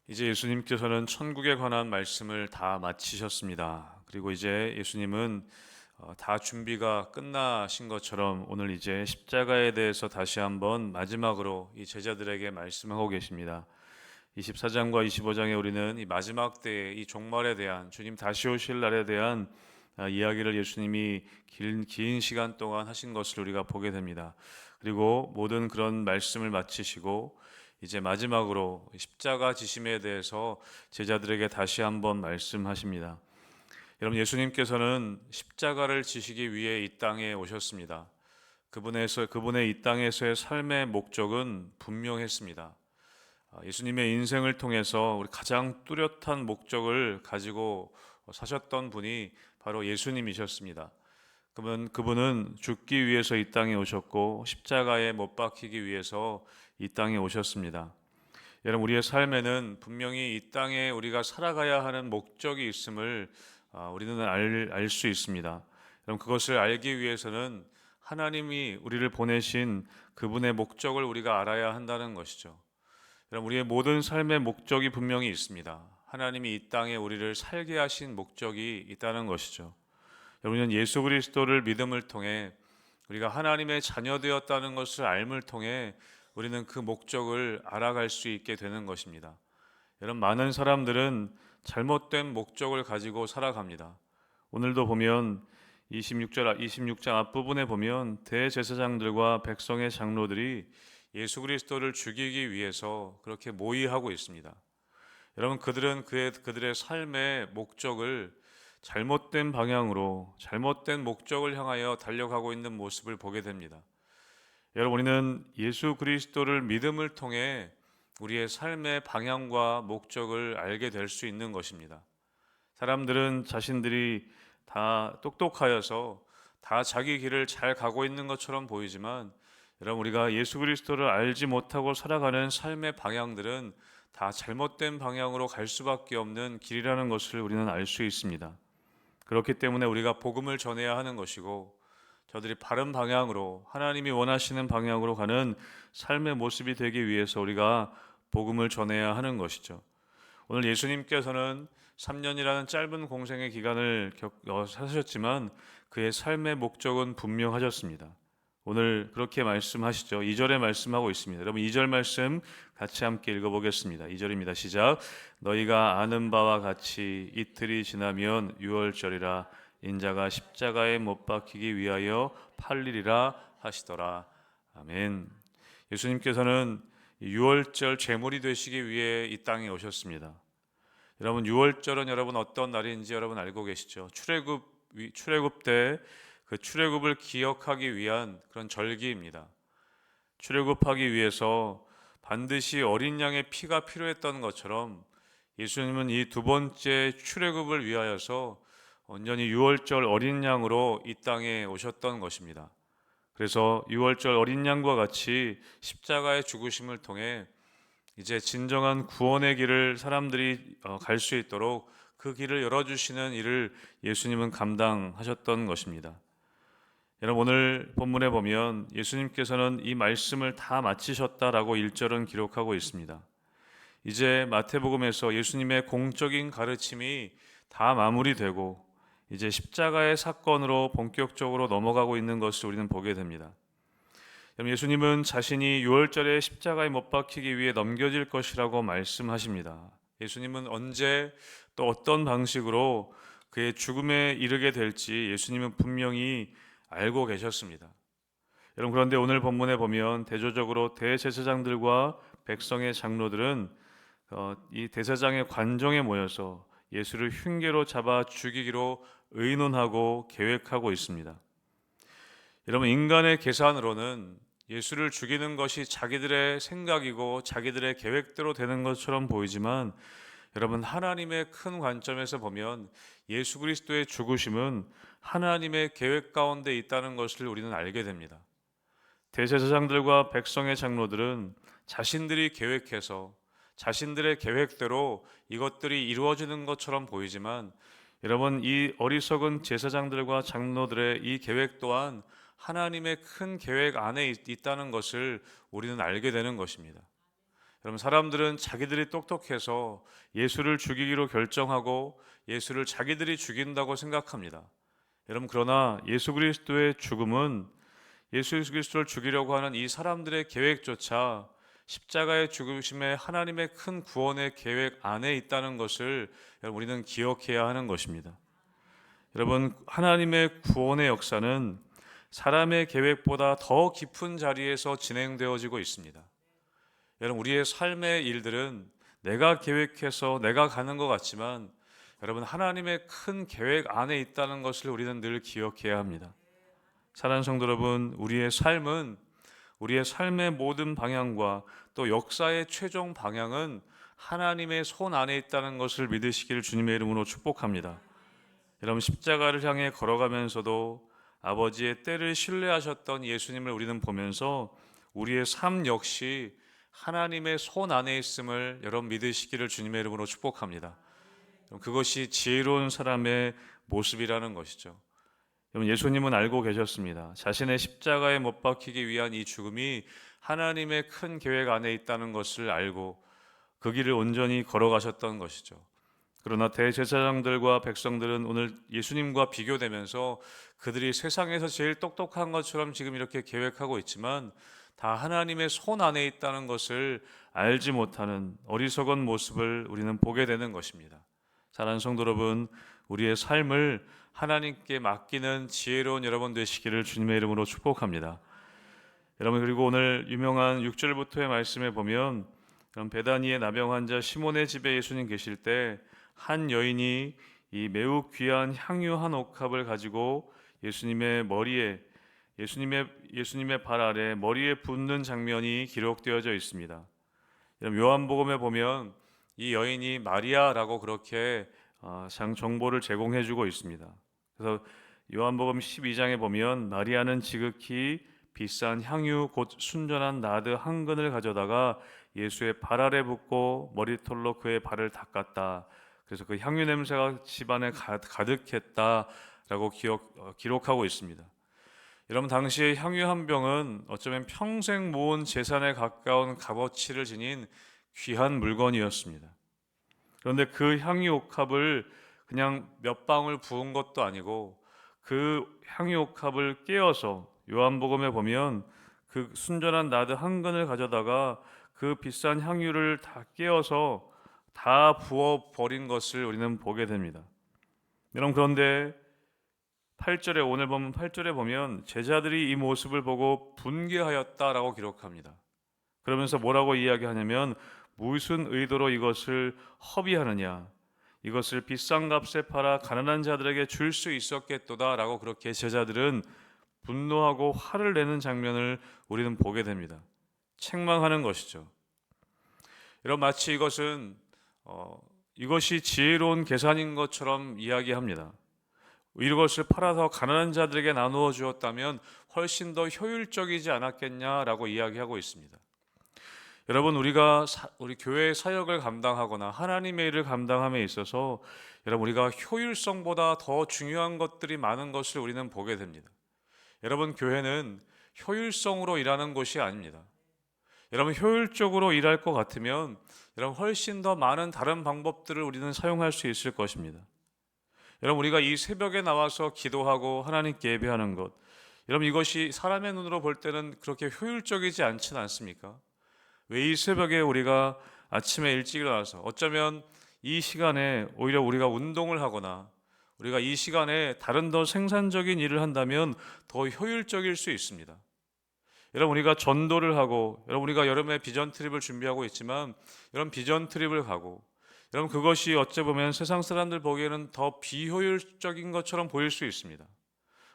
이제 예수님께서는 천국에 관한 말씀을 다 마치셨습니다. 그리고 이제 예수님은 다 준비가 끝나신 것처럼 오늘 이제 십자가에 대해서 다시 한번 마지막으로 이 제자들에게 말씀하고 계십니다. 24장과 25장에 우리는 이 마지막 때의 이 종말에 대한 주님 다시 오실 날에 대한 이야기를 예수님이 긴 시간 동안 하신 것을 우리가 보게 됩니다. 그리고 모든 그런 말씀을 마치시고 이제 마지막으로 십자가 지심에 대해서 제자들에게 다시 한번 말씀하십니다. 여러분, 예수님께서는 십자가를 지시기 위해 이 땅에 오셨습니다. 그분의 이 땅에서의 삶의 목적은 분명했습니다. 예수님의 인생을 통해서 우리 가장 뚜렷한 목적을 가지고 사셨던 분이 바로 예수님이셨습니다. 그분은 죽기 위해서 이 땅에 오셨고 십자가에 못 박히기 위해서 이 땅에 오셨습니다. 여러분, 우리의 삶에는 분명히 이 땅에 우리가 살아가야 하는 목적이 있음을 우리는 알 수 있습니다. 여러분, 그것을 알기 위해서는 하나님이 우리를 보내신 그분의 목적을 우리가 알아야 한다는 것이죠. 여러분, 우리의 모든 삶의 목적이 분명히 있습니다. 하나님이 이 땅에 우리를 살게 하신 목적이 있다는 것이죠. 여러분은 예수 그리스도를 믿음을 통해 우리가 하나님의 자녀되었다는 것을 알을 통해 우리는 그 목적을 알아갈 수 있게 되는 것입니다. 여러분, 많은 사람들은 잘못된 목적을 가지고 살아갑니다. 오늘도 보면 26장 앞부분에 보면 대제사장들과 백성의 장로들이 예수 그리스도를 죽이기 위해서 그렇게 모의하고 있습니다. 여러분, 그들은 그들의 삶의 목적을 잘못된 방향으로 잘못된 목적을 향하여 달려가고 있는 모습을 보게 됩니다. 여러분, 우리는 예수 그리스도를 믿음을 통해 우리의 삶의 방향과 목적을 알게 될 수 있는 것입니다. 사람들은 자신들이 다 똑똑하여서 다 자기 길을 잘 가고 있는 것처럼 보이지만, 여러분, 우리가 예수 그리스도를 알지 못하고 살아가는 삶의 방향들은 다 잘못된 방향으로 갈 수밖에 없는 길이라는 것을 우리는 알 수 있습니다. 그렇기 때문에 우리가 복음을 전해야 하는 것이고, 저들이 바른 방향으로 하나님이 원하시는 방향으로 가는 삶의 모습이 되기 위해서 우리가 복음을 전해야 하는 것이죠. 오늘 예수님께서는 3년이라는 짧은 공생의 기간을 사셨지만 그의 삶의 목적은 분명하셨습니다. 오늘 그렇게 말씀하시죠. 2절에 말씀하고 있습니다. 여러분, 2절 말씀 같이 함께 읽어보겠습니다. 2절입니다. 시작. 너희가 아는 바와 같이 이틀이 지나면 유월절이라 인자가 십자가에 못 박히기 위하여 팔리리라 하시더라. 아멘. 예수님께서는 유월절 제물이 되시기 위해 이 땅에 오셨습니다. 여러분, 유월절은 여러분 어떤 날인지 여러분 알고 계시죠? 출애굽 때 그 출애굽을 기억하기 위한 그런 절기입니다. 출애굽하기 위해서 반드시 어린 양의 피가 필요했던 것처럼 예수님은 이 두 번째 출애굽을 위하여서 온전히 유월절 어린 양으로 이 땅에 오셨던 것입니다. 그래서 유월절 어린 양과 같이 십자가의 죽으심을 통해 이제 진정한 구원의 길을 사람들이 갈 수 있도록 그 길을 열어주시는 일을 예수님은 감당하셨던 것입니다. 여러분, 오늘 본문에 보면 예수님께서는 이 말씀을 다 마치셨다라고 1절은 기록하고 있습니다. 이제 마태복음에서 예수님의 공적인 가르침이 다 마무리되고 이제 십자가의 사건으로 본격적으로 넘어가고 있는 것을 우리는 보게 됩니다. 예수님은 자신이 유월절에 십자가에 못 박히기 위해 넘겨질 것이라고 말씀하십니다. 예수님은 언제 또 어떤 방식으로 그의 죽음에 이르게 될지 예수님은 분명히 알고 계셨습니다. 여러분, 그런데 오늘 본문에 보면 대조적으로 대제사장들과 백성의 장로들은 이 대제사장의 관정에 모여서 예수를 흉계로 잡아 죽이기로 의논하고 계획하고 있습니다. 여러분, 인간의 계산으로는 예수를 죽이는 것이 자기들의 생각이고 자기들의 계획대로 되는 것처럼 보이지만, 여러분, 하나님의 큰 관점에서 보면 예수 그리스도의 죽으심은 하나님의 계획 가운데 있다는 것을 우리는 알게 됩니다. 대제사장들과 백성의 장로들은 자신들이 계획해서 자신들의 계획대로 이것들이 이루어지는 것처럼 보이지만, 여러분, 이 어리석은 제사장들과 장로들의 이 계획 또한 하나님의 큰 계획 안에 있다는 것을 우리는 알게 되는 것입니다. 여러분, 사람들은 자기들이 똑똑해서 예수를 죽이기로 결정하고 예수를 자기들이 죽인다고 생각합니다. 여러분, 그러나 예수 그리스도의 죽음은 예수 그리스도를 죽이려고 하는 이 사람들의 계획조차 십자가의 죽으심에 하나님의 큰 구원의 계획 안에 있다는 것을 여러분, 우리는 기억해야 하는 것입니다. 여러분, 하나님의 구원의 역사는 사람의 계획보다 더 깊은 자리에서 진행되어지고 있습니다. 여러분, 우리의 삶의 일들은 내가 계획해서 내가 가는 것 같지만 여러분, 하나님의 큰 계획 안에 있다는 것을 우리는 늘 기억해야 합니다. 사랑하는 성도 여러분, 우리의 삶의 모든 방향과 또 역사의 최종 방향은 하나님의 손 안에 있다는 것을 믿으시기를 주님의 이름으로 축복합니다. 여러분, 십자가를 향해 걸어가면서도 아버지의 때를 신뢰하셨던 예수님을 우리는 보면서 우리의 삶 역시 하나님의 손 안에 있음을 여러분 믿으시기를 주님의 이름으로 축복합니다. 그것이 지혜로운 사람의 모습이라는 것이죠. 여러분, 예수님은 알고 계셨습니다. 자신의 십자가에 못 박히기 위한 이 죽음이 하나님의 큰 계획 안에 있다는 것을 알고 그 길을 온전히 걸어가셨던 것이죠. 그러나 대제사장들과 백성들은 오늘 예수님과 비교되면서 그들이 세상에서 제일 똑똑한 것처럼 지금 이렇게 계획하고 있지만 다 하나님의 손 안에 있다는 것을 알지 못하는 어리석은 모습을 우리는 보게 되는 것입니다. 사랑하는 성도 여러분, 우리의 삶을 하나님께 맡기는 지혜로운 여러분 되시기를 주님의 이름으로 축복합니다. 여러분, 그리고 오늘 유명한 6절부터의 말씀에 보면 베다니의 나병 환자 시몬의 집에 예수님 계실 때 한 여인이 이 매우 귀한 향유 한 옥합을 가지고 예수님의 발 아래 머리에 붓는 장면이 기록되어져 있습니다. 여러분, 요한복음에 보면 이 여인이 마리아라고 그렇게 정보를 제공해 주고 있습니다. 그래서 요한복음 12장에 보면 마리아는 지극히 비싼 향유 곧 순전한 나드 한 근을 가져다가 예수의 발 아래 붓고 머리털로 그의 발을 닦았다. 그래서 그 향유 냄새가 집안에 가득했다라고 기록하고 있습니다. 여러분, 당시에 향유 한 병은 어쩌면 평생 모은 재산에 가까운 값어치를 지닌 귀한 물건이었습니다. 그런데 그 향유 옥합을 그냥 몇 방울 부은 것도 아니고 그 향유 옥합을 깨어서 요한복음에 보면 그 순전한 나드 한 근을 가져다가 그 비싼 향유를 다 깨어서 다 부어 버린 것을 우리는 보게 됩니다. 여러분, 그런데 8절에 오늘 보면 8절에 보면 제자들이 이 모습을 보고 분개하였다라고 기록합니다. 그러면서 뭐라고 이야기하냐면 무슨 의도로 이것을 허비하느냐, 이것을 비싼 값에 팔아 가난한 자들에게 줄 수 있었겠도다라고 그렇게 제자들은 분노하고 화를 내는 장면을 우리는 보게 됩니다. 책망하는 것이죠. 여러분, 마치 이것이 지혜로운 계산인 것처럼 이야기합니다. 이것을 팔아서 가난한 자들에게 나누어 주었다면 훨씬 더 효율적이지 않았겠냐라고 이야기하고 있습니다. 여러분, 우리 교회의 사역을 감당하거나 하나님의 일을 감당함에 있어서 여러분, 우리가 효율성보다 더 중요한 것들이 많은 것을 우리는 보게 됩니다. 여러분, 교회는 효율성으로 일하는 곳이 아닙니다. 여러분, 효율적으로 일할 것 같으면 여러분, 훨씬 더 많은 다른 방법들을 우리는 사용할 수 있을 것입니다. 여러분, 우리가 이 새벽에 나와서 기도하고 하나님께 예배하는 것, 여러분, 이것이 사람의 눈으로 볼 때는 그렇게 효율적이지 않지는 않습니까? 왜 이 새벽에 우리가 아침에 일찍 일어나서 어쩌면 이 시간에 오히려 우리가 운동을 하거나 우리가 이 시간에 다른 더 생산적인 일을 한다면 더 효율적일 수 있습니다. 여러분, 우리가 전도를 하고 여러분, 우리가 여름에 비전 트립을 준비하고 있지만 여러분, 비전 트립을 가고 여러분, 그것이 어찌 보면 세상 사람들 보기에는 더 비효율적인 것처럼 보일 수 있습니다.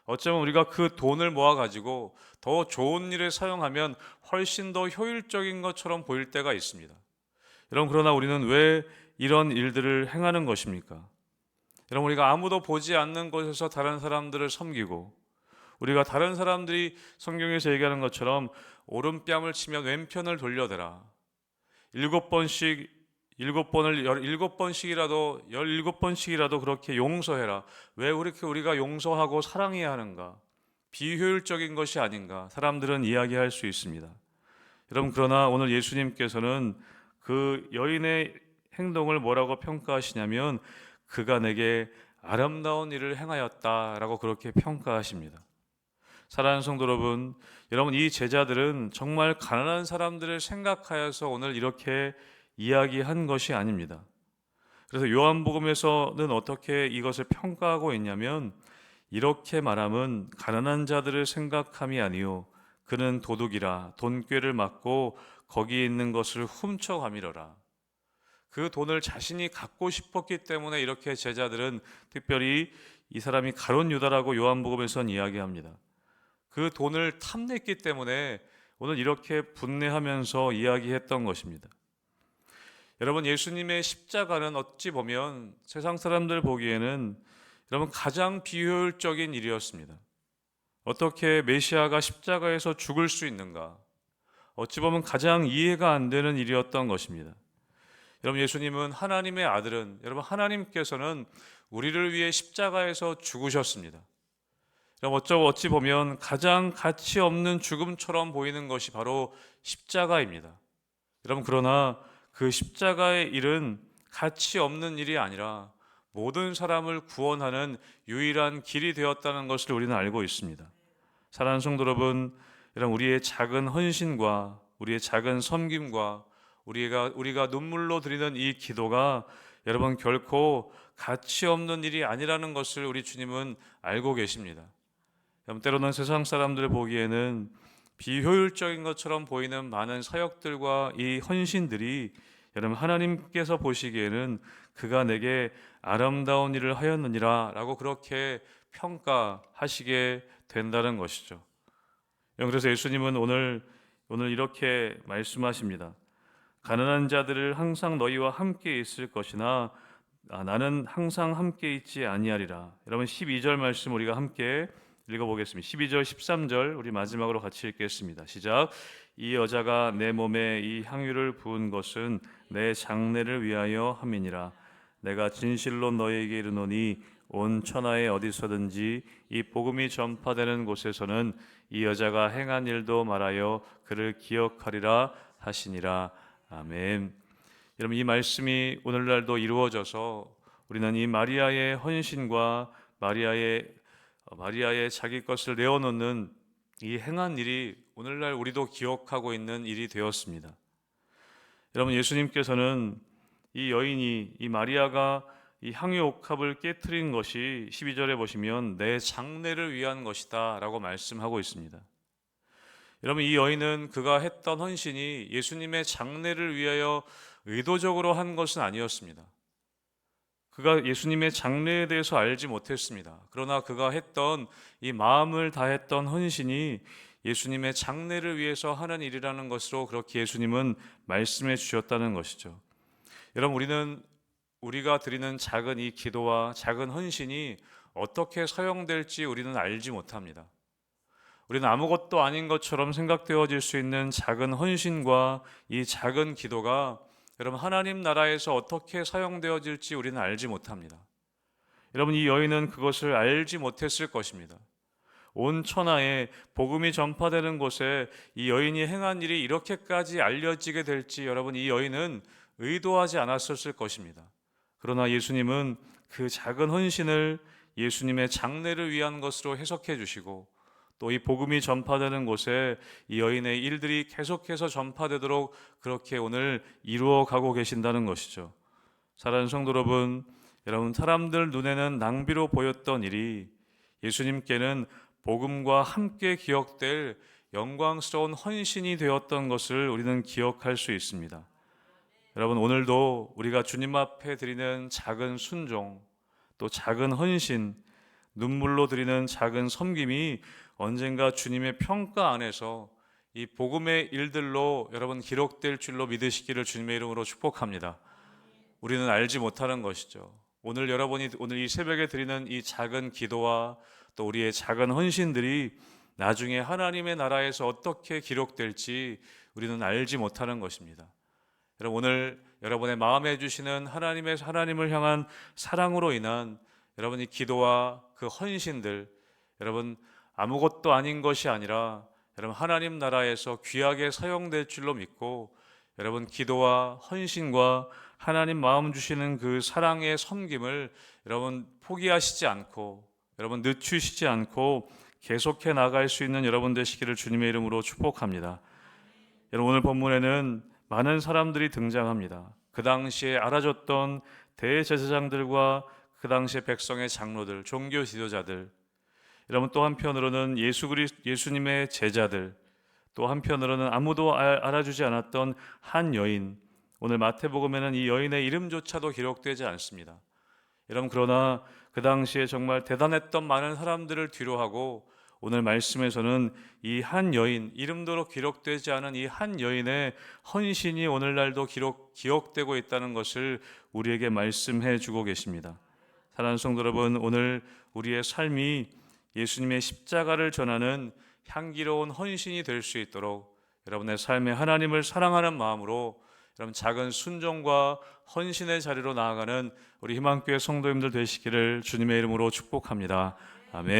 어쩌면 우리가 그 돈을 모아가지고 더 좋은 일에 사용하면 훨씬 더 효율적인 것처럼 보일 때가 있습니다. 여러분, 그러나 우리는 왜 이런 일들을 행하는 것입니까? 여러분, 우리가 아무도 보지 않는 곳에서 다른 사람들을 섬기고 우리가 다른 사람들이 성경에서 얘기하는 것처럼 오른뺨을 치면 왼편을 돌려대라. 7번을 17번씩이라도 그렇게 용서해라. 왜 우리가 용서하고 사랑해야 하는가? 비효율적인 것이 아닌가? 사람들은 이야기할 수 있습니다. 여러분, 그러나 오늘 예수님께서는 그 여인의 행동을 뭐라고 평가하시냐면 그가 내게 아름다운 일을 행하였다라고 그렇게 평가하십니다. 사랑하는 성도 여러분 이 제자들은 정말 가난한 사람들을 생각하여서 오늘 이렇게 이야기한 것이 아닙니다. 그래서 요한복음에서는 어떻게 이것을 평가하고 있냐면 이렇게 말함은 가난한 자들을 생각함이 아니요 그는 도둑이라 돈꾀를 맞고 거기 있는 것을 훔쳐가미러라. 그 돈을 자신이 갖고 싶었기 때문에 이렇게 제자들은 특별히 이 사람이 가룟 유다라고 요한복음에선 이야기합니다. 그 돈을 탐냈기 때문에 오늘 이렇게 분내하면서 이야기했던 것입니다. 여러분 예수님의 십자가는 어찌 보면 세상 사람들 보기에는 여러분 가장 비효율적인 일이었습니다. 어떻게 메시아가 십자가에서 죽을 수 있는가? 어찌 보면 가장 이해가 안 되는 일이었던 것입니다. 여러분 예수님은 하나님의 아들은 여러분 하나님께서는 우리를 위해 십자가에서 죽으셨습니다. 여러분 어찌 보면 가장 가치 없는 죽음처럼 보이는 것이 바로 십자가입니다. 여러분 그러나 그 십자가의 일은 가치 없는 일이 아니라 모든 사람을 구원하는 유일한 길이 되었다는 것을 우리는 알고 있습니다. 사랑하는 성도 여러분, 우리의 작은 헌신과 우리의 작은 섬김과 우리가 눈물로 드리는 이 기도가 여러분 결코 가치 없는 일이 아니라는 것을 우리 주님은 알고 계십니다. 여러분 때로는 세상 사람들 보기에는 비효율적인 것처럼 보이는 많은 사역들과 이 헌신들이 여러분 하나님께서 보시기에는 그가 내게 아름다운 일을 하였느니라 라고 그렇게 평가하시게 된다는 것이죠. 그래서 예수님은 오늘 이렇게 말씀하십니다. 가난한 자들을 항상 너희와 함께 있을 것이나 나는 항상 함께 있지 아니하리라. 여러분 12절 말씀 우리가 함께 읽어보겠습니다. 12절 13절 우리 마지막으로 같이 읽겠습니다. 시작. 이 여자가 내 몸에 이 향유를 부은 것은 내 장례를 위하여 함이니라. 내가 진실로 너희에게 이르노니 온 천하에 어디서든지 이 복음이 전파되는 곳에서는 이 여자가 행한 일도 말하여 그를 기억하리라 하시니라. 아멘. 여러분 이 말씀이 오늘날도 이루어져서 우리는 이 마리아의 헌신과 마리아의 자기 것을 내어놓는 이 행한 일이 오늘날 우리도 기억하고 있는 일이 되었습니다. 여러분 예수님께서는 이 마리아가 이 향유 옥합을 깨트린 것이 12절에 보시면 내 장례를 위한 것이다 라고 말씀하고 있습니다. 여러분 이 여인은 그가 했던 헌신이 예수님의 장례를 위하여 의도적으로 한 것은 아니었습니다. 그가 예수님의 장례에 대해서 알지 못했습니다. 그러나 그가 했던 이 마음을 다했던 헌신이 예수님의 장례를 위해서 하는 일이라는 것으로 그렇게 예수님은 말씀해 주셨다는 것이죠. 여러분 우리가 드리는 작은 이 기도와 작은 헌신이 어떻게 사용될지 우리는 알지 못합니다. 우리는 아무것도 아닌 것처럼 생각되어질 수 있는 작은 헌신과 이 작은 기도가 여러분 하나님 나라에서 어떻게 사용되어질지 우리는 알지 못합니다. 여러분 이 여인은 그것을 알지 못했을 것입니다. 온 천하에 복음이 전파되는 곳에 이 여인이 행한 일이 이렇게까지 알려지게 될지 여러분 이 여인은 의도하지 않았었을 것입니다. 그러나 예수님은 그 작은 헌신을 예수님의 장례를 위한 것으로 해석해 주시고 또 이 복음이 전파되는 곳에 이 여인의 일들이 계속해서 전파되도록 그렇게 오늘 이루어 가고 계신다는 것이죠. 사랑하는 성도 여러분 사람들 눈에는 낭비로 보였던 일이 예수님께는 복음과 함께 기억될 영광스러운 헌신이 되었던 것을 우리는 기억할 수 있습니다. 여러분 오늘도 우리가 주님 앞에 드리는 작은 순종 또 작은 헌신 눈물로 드리는 작은 섬김이 언젠가 주님의 평가 안에서 이 복음의 일들로 여러분 기록될 줄로 믿으시기를 주님의 이름으로 축복합니다. 우리는 알지 못하는 것이죠. 오늘 이 새벽에 드리는 이 작은 기도와 또 우리의 작은 헌신들이 나중에 하나님의 나라에서 어떻게 기록될지 우리는 알지 못하는 것입니다. 여러분 오늘 여러분의 마음에 주시는 하나님을 향한 사랑으로 인한 여러분의 기도와 그 헌신들 여러분 아무것도 아닌 것이 아니라 여러분 하나님 나라에서 귀하게 사용될 줄로 믿고 여러분, 기도와 헌신과 하나님 마음 주시는 그 사랑의 섬김을 여러분 포기하시지 않고, 여러분 늦추시지 않고 계속해 나갈 수 있는 여러분 되시기를 주님의 이름으로 축복합니다. 여러분, 오늘 본문에는 많은 사람들이 등장합니다. 그 당시에 알아줬던 대제사장들과 그 당시의 백성의 장로들, 종교 지도자들, 여러분 또 한편으로는 예수님의 제자들, 또 한편으로는 아무도 알아주지 않았던 한 여인. 오늘 마태복음에는 이 여인의 이름조차도 기록되지 않습니다. 여러분, 그러나 그 당시에 정말 대단했던 많은 사람들을 뒤로하고 오늘 말씀에서는 이 한 여인, 이름도 기록되지 않은 이 한 여인의 헌신이 오늘날도 기억되고 있다는 것을 우리에게 말씀해 주고 계십니다. 사랑하는 성도 여러분, 오늘 우리의 삶이 예수님의 십자가를 전하는 향기로운 헌신이 될 수 있도록 여러분의 삶에 하나님을 사랑하는 마음으로 여러분 작은 순종과 헌신의 자리로 나아가는 우리 희망교회 성도님들 되시기를 주님의 이름으로 축복합니다. 아멘.